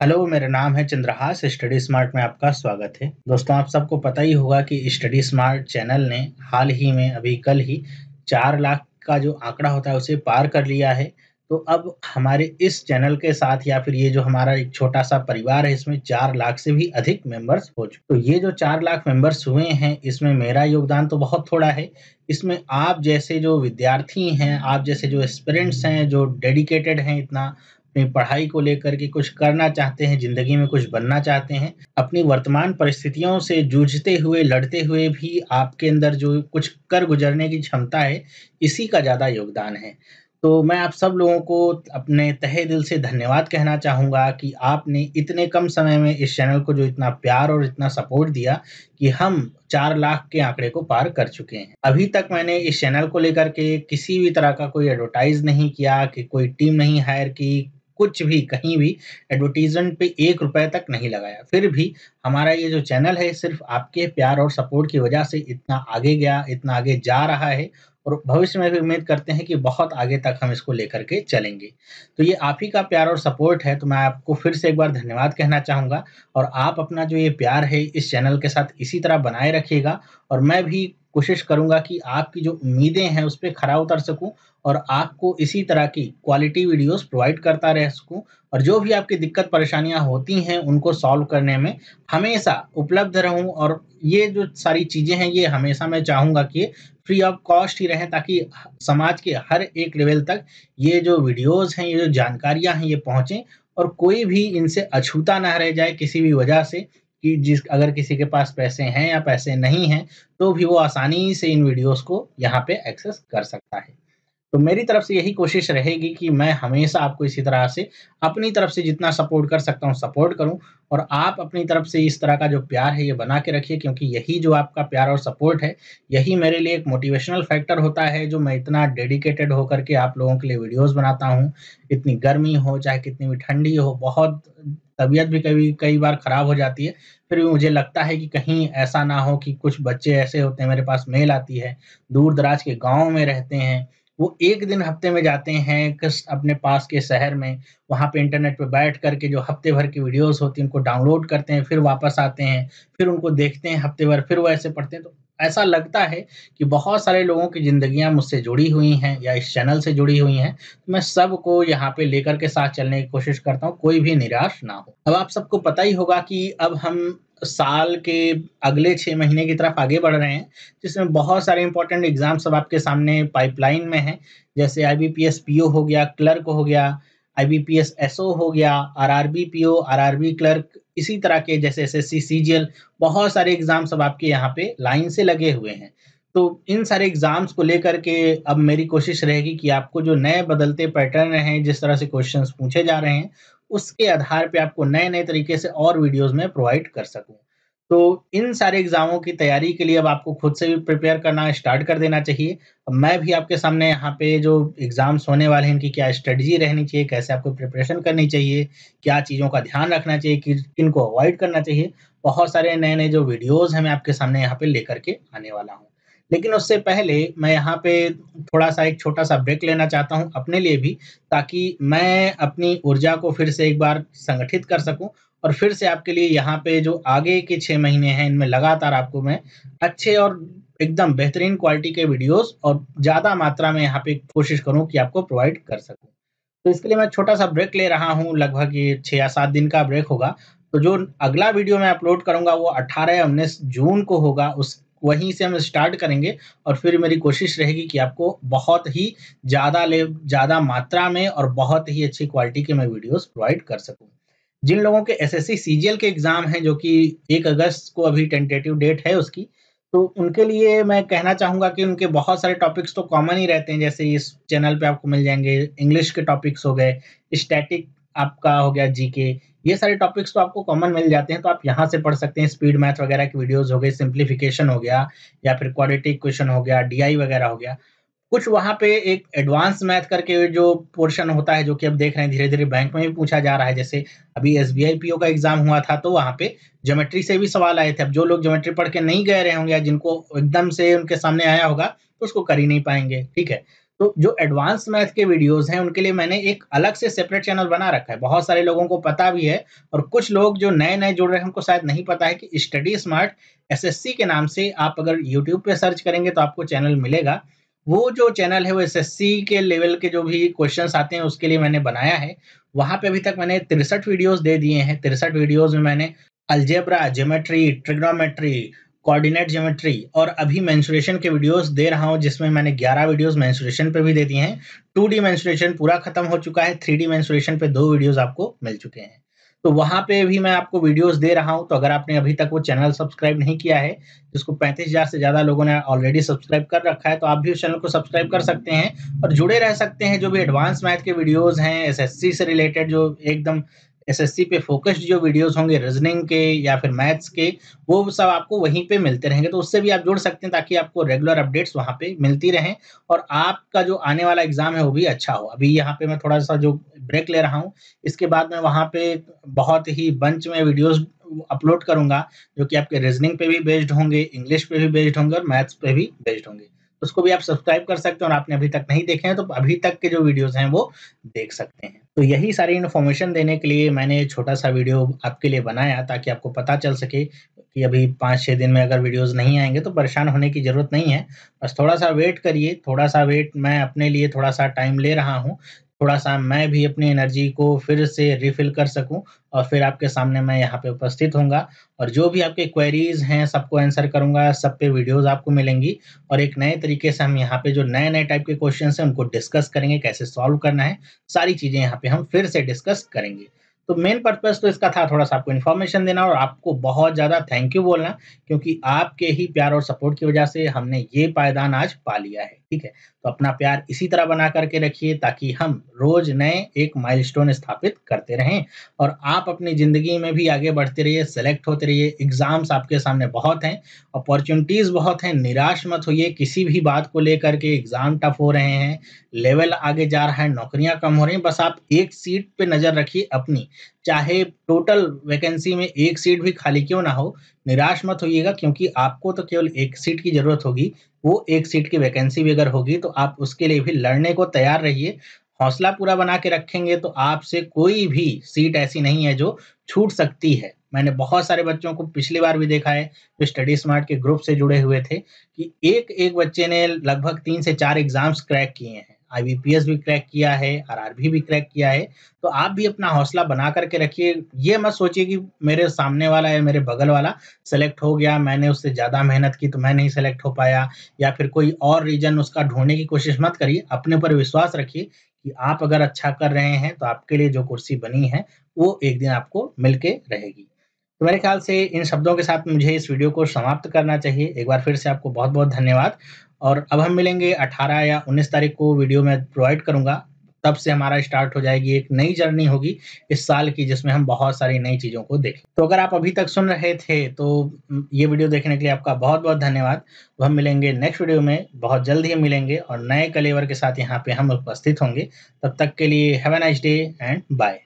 Hello, मेरा नाम है चंद्रहास। स्टडी स्मार्ट में आपका स्वागत है। दोस्तों, आप सबको पता ही होगा कि स्टडी स्मार्ट चैनल ने हाल ही में अभी कल ही 4 लाख का जो आंकड़ा होता है उसे पार कर लिया है। तो अब हमारे इस चैनल के साथ या फिर ये जो हमारा एक छोटा-सा परिवार है इसमें 4 लाख से भी अधिक मेंबर्स हो चुके। तो ये जो 4 लाख मेंबर्स हुए हैं इसमें मेरा योगदान तो बहुत थोड़ा है। इसमें आप जैसे जो विद्यार्थी हैं, आप जैसे जो एस्पिरेंट्स हैं, जो डेडिकेटेड हैं इतना अपनी पढ़ाई को लेकर के कुछ करना चाहते हैं, ज़िंदगी में कुछ बनना चाहते हैं, अपनी वर्तमान परिस्थितियों से जूझते हुए, लड़ते हुए भी आपके अंदर जो कुछ कर गुज़रने की क्षमता है, इसी का ज़्यादा योगदान है। तो मैं आप सब लोगों को अपने तहे दिल से धन्यवाद कहना चाहूँगा कि आपने इतने कम समय में इस चैनल को जो इतना प्यार और इतना सपोर्ट दिया कि हम 4 लाख के आंकड़े को पार कर चुके हैं। अभी तक मैंने इस चैनल को लेकर के किसी भी तरह का कोई एडवर्टाइज़ नहीं किया कि कोई टीम नहीं हायर की, कुछ भी कहीं भी एडवर्टाइज़मेंट पे ₹1 तक नहीं लगाया। फिर भी हमारा ये जो चैनल है सिर्फ़ आपके प्यार और सपोर्ट की वजह से इतना आगे गया, इतना आगे जा रहा है और भविष्य में भी उम्मीद करते हैं कि बहुत आगे तक हम इसको लेकर के चलेंगे। तो ये आप ही का प्यार और सपोर्ट है, तो मैं आपको फिर से एक बार धन्यवाद कहना चाहूँगा और आप अपना जो ये प्यार है इस चैनल के साथ इसी तरह बनाए रखिएगा और मैं भी कोशिश करूँगा कि आपकी जो उम्मीदें हैं उस पे खरा उतर सकूँ और आपको इसी तरह की क्वालिटी वीडियोज़ प्रोवाइड करता रह सकूँ और जो भी आपकी दिक्कत परेशानियाँ होती हैं उनको सॉल्व करने में हमेशा उपलब्ध रहूँ और ये जो सारी चीज़ें हैं ये हमेशा मैं चाहूँगा कि ये फ्री ऑफ कॉस्ट ही रहें ताकि समाज के हर एक लेवल तक ये जो वीडियोज़ हैं, ये जो जानकारियाँ हैं ये पहुँचें और कोई भी इनसे अछूता ना रह जाए किसी भी वजह से कि जिस अगर किसी के पास पैसे हैं या पैसे नहीं हैं, तो भी वो आसानी से इन वीडियोज़ को यहाँ पे एक्सेस कर सकता है। तो मेरी तरफ से यही कोशिश रहेगी कि मैं हमेशा आपको इसी तरह से अपनी तरफ से जितना सपोर्ट कर सकता हूँ सपोर्ट करूँ और आप अपनी तरफ से इस तरह का जो प्यार है ये बना के रखिए क्योंकि यही जो आपका प्यार और सपोर्ट है यही मेरे लिए एक मोटिवेशनल फैक्टर होता है जो मैं इतना डेडिकेटेड होकर के आप लोगों के लिए वीडियोस बनाता हूँ। इतनी गर्मी हो चाहे कितनी भी ठंडी हो, बहुत तबीयत भी कभी कई बार खराब हो जाती है, फिर भी मुझे लगता है कि कहीं ऐसा ना हो कि कुछ बच्चे ऐसे होते हैं, मेरे पास मेल आती है, दूर दराज के गाँव में रहते हैं, वो 1 दिन हफ्ते में जाते हैं किस अपने पास के शहर में, वहाँ पे इंटरनेट पे बैठ कर के जो हफ्ते भर की वीडियोज़ होती हैं, उनको डाउनलोड करते हैं, फिर वापस आते हैं, फिर उनको देखते हैं हफ्ते भर, फिर वो ऐसे पढ़ते हैं। तो ऐसा लगता है कि बहुत सारे लोगों की ज़िंदगियाँ मुझसे जुड़ी हुई हैं या इस चैनल से जुड़ी हुई हैं। तो मैं सबको यहाँ पे लेकर के साथ चलने की कोशिश करता हूँ, कोई भी निराश ना हो। अब आप सबको पता ही होगा कि अब हम साल के अगले 6 महीने की तरफ आगे बढ़ रहे हैं। जिसमें बहुत सारे इम्पोर्टेंट एग्ज़ाम सब आपके सामने पाइपलाइन में हैं। जैसे आईबीपीएस पीओ हो गया, क्लर्क हो गया, आईबीपीएस एसओ हो गया, आरआरबी पीओ, आरआरबी क्लर्क, इसी तरह के जैसे एसएससी, सीजीएल, बहुत सारे एग्ज़ाम सब आपके यहाँ पे लाइन से लगे हुए हैं। तो इन सारे एग्ज़ाम्स को लेकर के अब मेरी कोशिश रहेगी कि आपको जो नए बदलते पैटर्न हैं, जिस तरह से क्वेश्चन्स पूछे जा रहे हैं, उसके आधार पे आपको नए-नए तरीके से और वीडियोज़ में प्रोवाइड कर सकूँ। तो इन सारे एग्ज़ामों की तैयारी के लिए अब आपको खुद से भी प्रिपेयर करना स्टार्ट कर देना चाहिए। अब मैं भी आपके सामने यहाँ पे जो एग्ज़ाम्स होने वाले हैं, इनकी क्या स्ट्रेटजी रहनी चाहिए, कैसे आपको प्रिपरेशन करनी चाहिए, क्या चीज़ों का ध्यान रखना चाहिए, किनको अवॉइड करना चाहिए, बहुत सारे नए-नए जो वीडियोज़ हैं, मैं आपके सामने यहाँ पे लेकर के आने वाला हूँ। लेकिन उससे पहले मैं यहाँ पे थोड़ा-सा एक छोटा-सा ब्रेक लेना चाहता हूँ अपने लिए भी, ताकि मैं अपनी ऊर्जा को फिर से एक बार संगठित कर सकूँ और फिर से आपके लिए यहाँ पे जो आगे के 6 महीने हैं, इनमें लगातार आपको मैं अच्छे और एकदम बेहतरीन क्वालिटी के वीडियोज़ और ज़्यादा मात्रा में यहाँ पे कोशिश करूँ कि आपको प्रोवाइड कर सकूँ। तो इसके लिए मैं छोटा-सा ब्रेक ले रहा हूँ, लगभग ये 6 या 7 दिन का ब्रेक होगा। तो जो अगला वीडियो मैं अपलोड करूँगा वो 18 या 19 जून को होगा, उस वहीं से हम स्टार्ट करेंगे और फिर मेरी कोशिश रहेगी कि आपको बहुत ही ज़्यादा मात्रा में और बहुत ही अच्छी क्वालिटी के मैं वीडियोज़ प्रोवाइड कर सकूँ। जिन लोगों के एसएससी सीजीएल के एग्ज़ाम हैं जो कि 1 अगस्त को अभी टेंटेटिव डेट है उसकी, तो उनके लिए मैं कहना चाहूँगा कि उनके बहुत सारे टॉपिक्स तो कॉमन ही रहते हैं, जैसे इस चैनल पे आपको मिल जाएँगे, इंग्लिश के टॉपिक्स हो गए, स्टैटिक आपका हो गया जीके, ये सारे टॉपिक्स तो आपको कॉमन मिल जाते हैं, तो आप यहाँ से पढ़ सकते हैं। स्पीड मैथ वगैरह की वीडियोज़ हो गई, सिम्प्लिफिकेशन हो गया या फिर क्वाड्रेटिक क्वेश्चन हो गया, डीआई वगैरह हो गया। कुछ वहाँ पे एक एडवांस मैथ करके जो पोर्शन होता है, जो कि अब देख रहे हैं धीरे-धीरे बैंक में भी पूछा जा रहा है। जैसे अभी एसबीआई पीओ का एग्ज़ाम हुआ था, तो वहाँ पे ज्योमेट्री से भी सवाल आए थे। अब जो लोग ज्योमेट्री पढ़ के नहीं गए रहे होंगे या जिनको एकदम से उनके सामने आया होगा, तो उसको कर ही नहीं पाएँगे, ठीक है? तो जो एडवांस मैथ के वीडियोज़ हैं, उनके लिए मैंने एक अलग से सेपरेट चैनल बना रखा है। बहुत सारे लोगों को पता भी है और कुछ लोग जो नए-नए जुड़ रहे हैं, उनको शायद नहीं पता है कि स्टडी स्मार्ट एसएससी के नाम से आप अगर यूट्यूब पे सर्च करेंगे तो आपको चैनल मिलेगा। वो जो चैनल है वो एसएससी के लेवल के जो भी क्वेश्चन्स आते हैं उसके लिए मैंने बनाया है। वहाँ पे अभी तक मैंने 63 वीडियोज़ दे दिए हैं। 63 वीडियोज़ में मैंने algebra, geometry, trigonometry, coordinate geometry और अभी मेंसुरेशन के वीडियोस दे रहा हूँ, जिसमें मैंने 11 वीडियोस मेंसुरेशन पे भी दे दिए हैं। 2D मेंसुरेशन पूरा खत्म हो चुका है, 3D मेंसुरेशन पे 2 वीडियोस आपको मिल चुके हैं। तो वहाँ पे भी मैं आपको वीडियोस दे रहा हूँ, तो अगर आपने अभी तक वो चैनल सब्सक्राइब नहीं किया है, जिसको 35,000 से ज़्यादा लोगों ने ऑलरेडी सब्सक्राइब कर रखा है, तो आप भी उस चैनल को सब्सक्राइब कर सकते हैं और जुड़े रह सकते हैं। जो भी एडवांस मैथ के वीडियोस हैं, एसएससी से रिलेटेड जो एकदम एसएससी पे फ़ोकस्ड जो वीडियोज़ होंगे रीज़निंग के या फिर मैथ्स के, वो सब आपको वहीं पे मिलते रहेंगे। तो उससे भी आप जुड़ सकते हैं ताकि आपको रेगुलर अपडेट्स वहाँ पे मिलती रहें और आपका जो आने वाला एग्ज़ाम है वो भी अच्छा हो। अभी यहाँ पे मैं थोड़ा-सा जो ब्रेक ले रहा हूँ, इसके बाद मैं वहाँ पे बहुत ही बंच में वीडियोज़ अपलोड करूँगा, जो कि आपके रीज़निंग पे भी बेस्ड होंगे, इंग्लिश पे भी बेस्ड होंगे और मैथ्स पे भी बेस्ड होंगे। तो उसको भी आप सब्सक्राइब कर सकते हैं और आपने अभी तक नहीं देखे हैं, तो अभी तक के जो वीडियोज़ हैं वो देख सकते हैं। तो यही सारी इन्फॉर्मेशन देने के लिए मैंने ये छोटा-सा वीडियो आपके लिए बनाया, ताकि आपको पता चल सके कि अभी 5-6 दिन में अगर वीडियोज़ नहीं आएँगे तो परेशान होने की ज़रूरत नहीं है। बस थोड़ा-सा वेट करिए, थोड़ा-सा वेट, मैं अपने लिए थोड़ा-सा टाइम ले रहा हूँ। थोड़ा-सा मैं भी अपनी एनर्जी को फिर से रिफ़िल कर सकूँ और फिर आपके सामने मैं यहाँ पे उपस्थित होऊँगा और जो भी आपके क्वेरीज़ हैं सबको आंसर करूँगा, सब पे वीडियोज़ आपको मिलेंगी और एक नए तरीके से हम यहाँ पे जो नए-नए टाइप के क्वेश्चन्स हैं उनको डिस्कस करेंगे, कैसे सॉल्व करना है, सारी चीज़ें यहाँ पे हम फिर से डिस्कस करेंगे। तो मेन पर्पज़ तो इसका था थोड़ा-सा आपको इन्फॉर्मेशन देना और आपको बहुत ज़्यादा थैंक यू बोलना, क्योंकि आपके ही प्यार और सपोर्ट की वजह से हमने ये पायदान आज पा लिया है, ठीक है? तो अपना प्यार इसी तरह बना कर के रखिए ताकि हम रोज़ नए एक माइलस्टोन स्थापित करते रहें और आप अपनी ज़िंदगी में भी आगे बढ़ते रहिए, सेलेक्ट होते रहिए। एग्ज़ाम्स आपके सामने बहुत हैं, अपॉर्च्युनिटीज़ बहुत हैं, निराश मत होइए किसी भी बात को लेकर के। एग्ज़ाम टफ हो रहे हैं, लेवल आगे जा रहा है, नौकरियाँ कम हो रही हैं, बस आप एक सीट पे नज़र रखिए अपनी, चाहे टोटल वैकेंसी में एक सीट भी खाली क्यों ना हो, निराश मत होइएगा, क्योंकि आपको तो केवल एक सीट की ज़रूरत होगी। वो एक सीट की वैकेंसी भी अगर होगी तो आप उसके लिए भी लड़ने को तैयार रहिए। हौसला पूरा बना के रखेंगे तो आपसे कोई भी सीट ऐसी नहीं है जो छूट सकती है। मैंने बहुत सारे बच्चों को पिछली बार भी देखा है जो स्टडी स्मार्ट के ग्रुप से जुड़े हुए थे कि एक-एक बच्चे ने लगभग 3 से 4 एग्ज़ाम्स क्रैक किए हैं। आईबीपीएस भी क्रैक किया है, आरआरबी भी क्रैक किया है। तो आप भी अपना हौसला बना कर के रखिए। ये मत सोचिए कि मेरे सामने वाला या मेरे बगल वाला सेलेक्ट हो गया, मैंने उससे ज़्यादा मेहनत की तो मैं नहीं सेलेक्ट हो पाया, या फिर कोई और रीज़न उसका ढूँढने की कोशिश मत करिए। अपने ऊपर विश्वास रखिए कि आप अगर अच्छा कर रहे हैं तो आपके लिए जो कुर्सी बनी है, वो एक दिन आपको मिल के रहेगी। तो मेरे ख़्याल से इन शब्दों के साथ मुझे इस वीडियो को समाप्त करना चाहिए। एक बार फिर से आपको बहुत-बहुत धन्यवाद और अब हम मिलेंगे 18 या 19 तारीख को, वीडियो मैं प्रोवाइड करूँगा। तब से हमारा स्टार्ट हो जाएगी, एक नई जर्नी होगी इस साल की, जिसमें हम बहुत सारी नई चीज़ों को देखें। तो अगर आप अभी तक सुन रहे थे तो ये वीडियो देखने के लिए आपका बहुत-बहुत धन्यवाद। तो हम मिलेंगे नेक्स्ट वीडियो में, बहुत जल्द ही मिलेंगे और नए कलेवर के साथ यहाँ पे हम उपस्थित होंगे। तब तक के लिए have a nice day and bye.